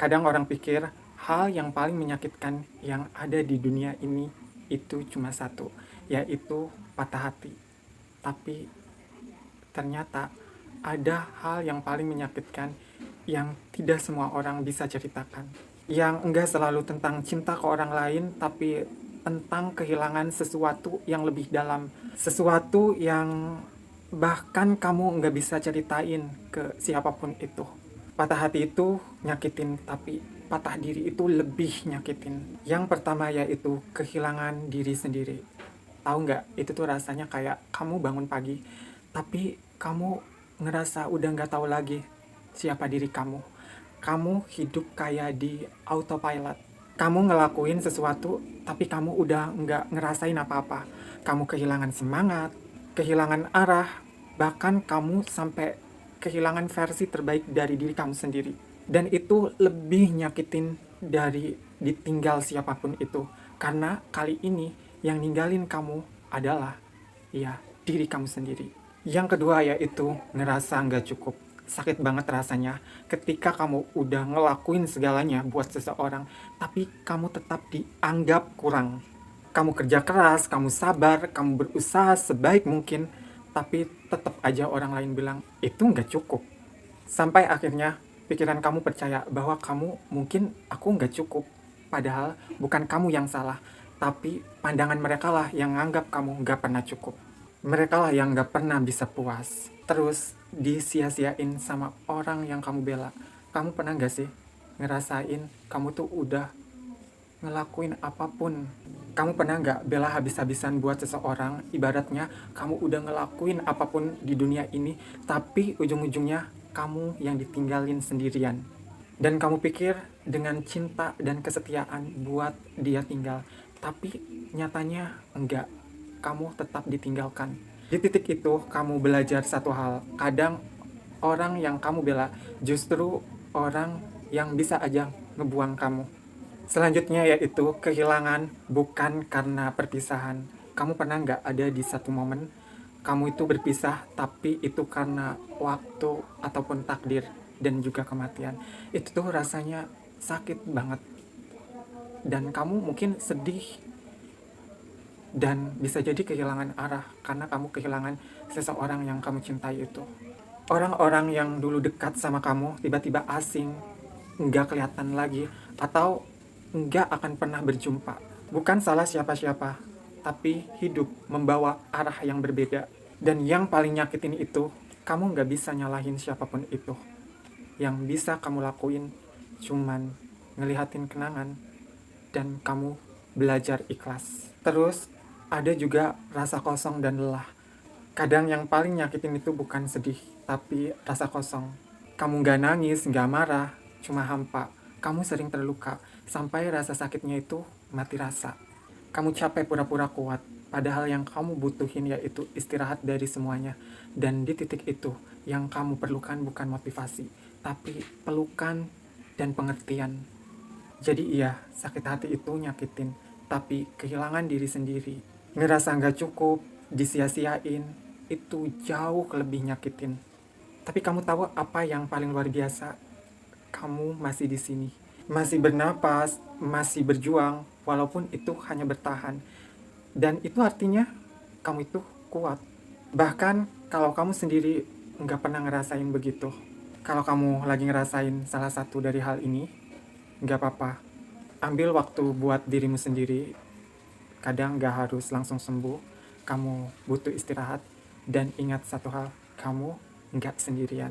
Kadang orang pikir hal yang paling menyakitkan yang ada di dunia ini itu cuma satu, yaitu patah hati. Tapi ternyata ada hal yang paling menyakitkan yang tidak semua orang bisa ceritakan. Yang enggak selalu tentang cinta ke orang lain, tapi tentang kehilangan sesuatu yang lebih dalam. Sesuatu yang bahkan kamu nggak bisa ceritain ke siapapun itu. Patah hati itu nyakitin, tapi patah diri itu lebih nyakitin. Yang pertama yaitu kehilangan diri sendiri. Tahu nggak, itu tuh rasanya kayak kamu bangun pagi, tapi kamu ngerasa udah nggak tahu lagi siapa diri kamu. Kamu hidup kayak di autopilot. Kamu ngelakuin sesuatu, tapi kamu udah nggak ngerasain apa-apa. Kamu kehilangan semangat, kehilangan arah, bahkan kamu sampai kehilangan versi terbaik dari diri kamu sendiri. Dan itu lebih nyakitin dari ditinggal siapapun itu. Karena kali ini yang ninggalin kamu adalah, ya, diri kamu sendiri. Yang kedua yaitu ngerasa nggak cukup. Sakit banget rasanya ketika kamu udah ngelakuin segalanya buat seseorang, tapi kamu tetap dianggap kurang. Kamu kerja keras, kamu sabar, kamu berusaha sebaik mungkin, tapi tetap aja orang lain bilang, itu nggak cukup. Sampai akhirnya pikiran kamu percaya bahwa kamu mungkin aku nggak cukup. Padahal bukan kamu yang salah, tapi pandangan mereka lah yang nganggap kamu nggak pernah cukup. Mereka lah yang nggak pernah bisa puas. Terus disia-siain sama orang yang kamu bela. Kamu pernah nggak sih ngerasain kamu tuh udah ngelakuin apapun? Kamu pernah nggak bela habis-habisan buat seseorang? Ibaratnya kamu udah ngelakuin apapun di dunia ini, tapi ujung-ujungnya kamu yang ditinggalin sendirian. Dan kamu pikir dengan cinta dan kesetiaan buat dia tinggal, tapi nyatanya enggak. Kamu tetap ditinggalkan. Di titik itu kamu belajar satu hal. Kadang orang yang kamu bela justru orang yang bisa aja ngebuang kamu. Selanjutnya yaitu kehilangan bukan karena perpisahan. Kamu pernah nggak ada di satu momen kamu itu berpisah, tapi itu karena waktu ataupun takdir dan juga kematian. Itu tuh rasanya sakit banget. Dan kamu mungkin sedih dan bisa jadi kehilangan arah karena kamu kehilangan seseorang yang kamu cintai itu. Orang-orang yang dulu dekat sama kamu tiba-tiba asing, nggak kelihatan lagi, atau nggak akan pernah berjumpa. Bukan salah siapa-siapa, tapi hidup membawa arah yang berbeda. Dan yang paling nyakitin itu, kamu nggak bisa nyalahin siapapun itu. Yang bisa kamu lakuin cuman ngelihatin kenangan dan kamu belajar ikhlas. Terus ada juga rasa kosong dan lelah. Kadang yang paling nyakitin itu bukan sedih, tapi rasa kosong. Kamu nggak nangis, nggak marah, cuma hampa. Kamu sering terluka, sampai rasa sakitnya itu mati rasa. Kamu capek pura-pura kuat, padahal yang kamu butuhin yaitu istirahat dari semuanya. Dan di titik itu, yang kamu perlukan bukan motivasi, tapi pelukan dan pengertian. Jadi iya, sakit hati itu nyakitin, tapi kehilangan diri sendiri, ngerasa nggak cukup, disia-siain, itu jauh lebih nyakitin. Tapi kamu tahu apa yang paling luar biasa? Kamu masih di sini, masih bernapas, masih berjuang, walaupun itu hanya bertahan. Dan itu artinya kamu itu kuat. Bahkan kalau kamu sendiri nggak pernah ngerasain begitu. Kalau kamu lagi ngerasain salah satu dari hal ini, nggak apa-apa. Ambil waktu buat dirimu sendiri. Kadang nggak harus langsung sembuh. Kamu butuh istirahat. Dan ingat satu hal, kamu nggak sendirian.